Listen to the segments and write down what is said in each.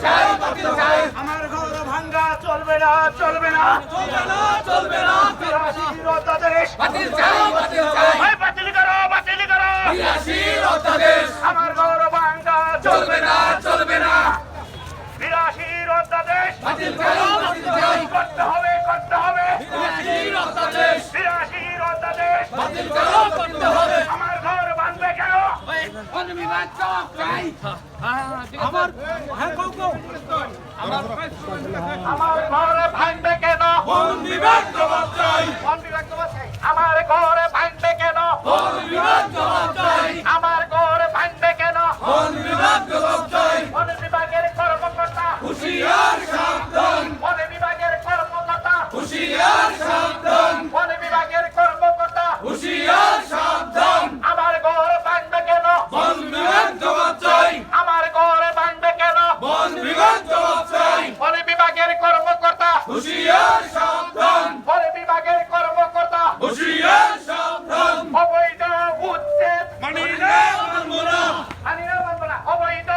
চাই, বাতিল চাই। আমার ঘর ভাঙ্গা চলবে না, চলবে না, চলবে না, চলবে না। 82 অধ্যাদেশ বাতিল চাই, বাতিল চাই। ভাই বাতিল করো, বাতিল করো। 82 অধ্যাদেশ আমার ঘর ভাঙ্গা চলবে না, চলবে না। 82 অধ্যাদেশ বাতিল করো, বাতিল চাই। করতে হবে, করতে হবে। 82 অধ্যাদেশ 82 অধ্যাদেশ বাতিল করো, করতে হবে। আমার ঘর ভাঙবে কেন? বন বিভাগ জবাব চাই। আমার ঘর ভাঙবে কেন? বন বিভাগ জবাব চাই। বন বিভাগ জবাব চাই। আমার ঘর ভাঙবে কেন? বন বিভাগ জবাব চাই। আমার ঘর ভাঙবে কেন? বন বিভাগ জবাব চাই। বন বিভাগের কর্মকর্তা, হুঁশিয়ার সাবধান, বন বিভাগের কর্মকর্তা, হুঁশিয়ার সাবধান, বন বিভাগের কর্মকর্তা, হুঁশিয়ার সাবধান। আমার ঘর ভাঙবে কেন? বন বিভাগ জবাব চাই। আমার ঘর ভাঙবে কেন? বন বিভাগ জবাব চাই। বন বিভাগের কর্মকর্তা, হুঁশিয়ার সাবধান, বন বিভাগের কর্মকর্তা, হুঁশিয়ার সাবধান। অবৈধ উচ্ছেদ মানি না, মানব না। মানি না, মানব না। অবৈধ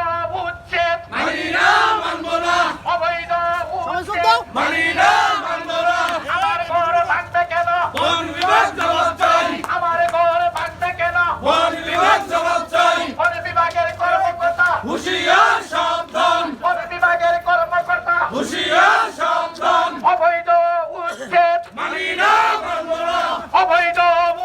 উচ্ছেদ, মানি না, মানব না। অবৈধ উচ্ছেদ। মানি না, মানব না। আমার ঘর ভাঙবে কেন? বন বিভাগ জবাব চাই। আমার ঘর ভাঙবে কেন? বন বিভাগ জবাব চাই। বন বিভাগের কর্মকর্তা, হুঁশিয়ার সাবধান, বন বিভাগের কর্মকর্তা, হুঁশিয়ার সাবধান। অবৈধ উচ্ছেদ, মানি না, মানব না। অবৈধ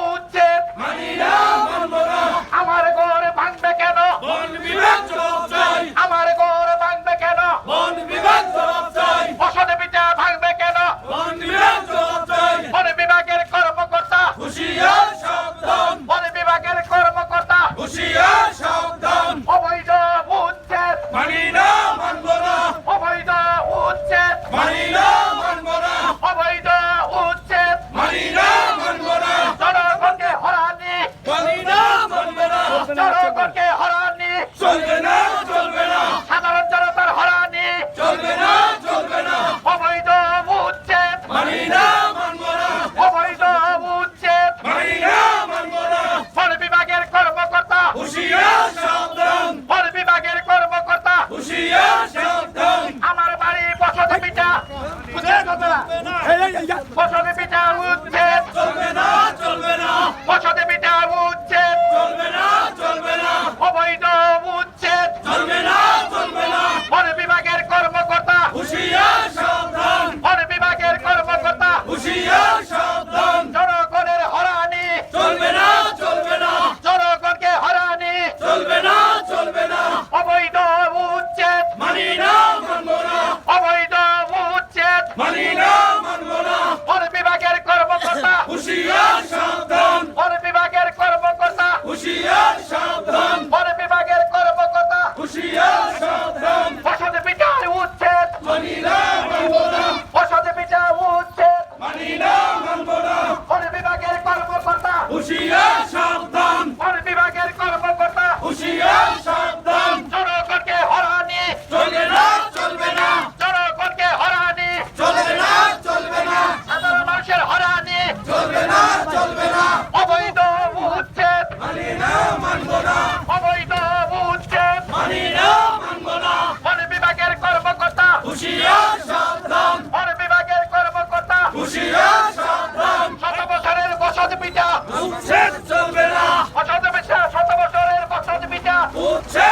উচ্ছেদ। মানি না, মানব না। আমার ঘর ভাঙবে কেন? বন বিভাগ জবাব চাই। আমার ঘর ভাঙবে কেন? বন বিভাগ জবাব চাই। বসত পিঠা ভাঙবে কেন? বন বিভাগ জবাব চাই। বন বিভাগের কর্মকর্তা, হুঁশিয়ার সাবধান, বন বিভাগের কর্মকর্তা, হুঁশিয়ার সাবধান। অবৈধ উচ্ছেদ, মানি না, মানব না। অবৈধ উচ্ছেদ, মানি না, মানব না। অবৈধ উচ্ছেদ। মানি না, মানব না। জনগণকে হরানি, মানি না, মানব না। জনগণকে হরানি, চলবে না, চলবে না। সাধারণ জনতার হরানি, চলবে না, চলবে না। অবৈধ উচ্ছেদ, মানি না, মানব না। অবৈধ উচ্ছেদ। মানি না, মানব না। বন বিভাগের কর্মকর্তা, হুঁশিয়ার সাবধান, বন বিভাগের কর্মকর্তা, হুঁশিয়ার সাবধান। আমার বাড়ি বসত পিঠা, বসত পিঠা উচ্ছেদ, চলবে না, চলবে না। বসত পিঠা উচ্ছেদ, চলবে না, চলবে না। অবৈধ উচ্ছেদ। চলবে না, চলবে না। বন বিভাগের কর্মকর্তা, হুঁশিয়ার সাবধান, বন বিভাগের কর্মকর্তা, হুঁশিয়ার সাবধান। জনগণের হরানি, চলবে না, চলবে না। জনগণকে হরানি, চলবে না, চলবে না। অবৈধ উচ্ছেদ, মানি না, মানব না। অবৈধ উচ্ছেদ। মানি না, মানব না। বন বিভাগের কর্মকর্তা, হুঁশিয়ার সাবধান, বন বিভাগের কর্মকর্তা, হুঁশিয়ার সাবধান, বন বিভাগের কর্মকর্তা, হুঁশিয়ার সাবধান। বসত পিঠা উচ্ছেদ, মানি না, মানব না। বসত পিঠা উচ্ছেদ। মানি না, মানব না। বন বিভাগের কর্মকর্তা, হুঁশিয়ার সাবধান, বন বিভাগের কর্মকর্তা, হুঁশিয়ার সাবধান। জনগণকে হরানি, চলবে না, চলবে না। জনগণকে হরানি, চলবে না, চলবে না। সাধারণ মানুষের হরানি, চলবে না, চলবে না। অবৈধ উচ্ছেদ, মানি না, মানব না। অবৈধ উচ্ছেদ। মানি না, মানব না। বন বিভাগের কর্মকর্তা, হুঁশিয়ার সাবধান, বন বিভাগের কর্মকর্তা, হুঁশিয়ার সাবধান। 100 বছরের বসত পিঠা, উচ্ছেদ চলবে না, বসত পিঠা, 100 বছরের বসত পিঠা, উচ্ছেদ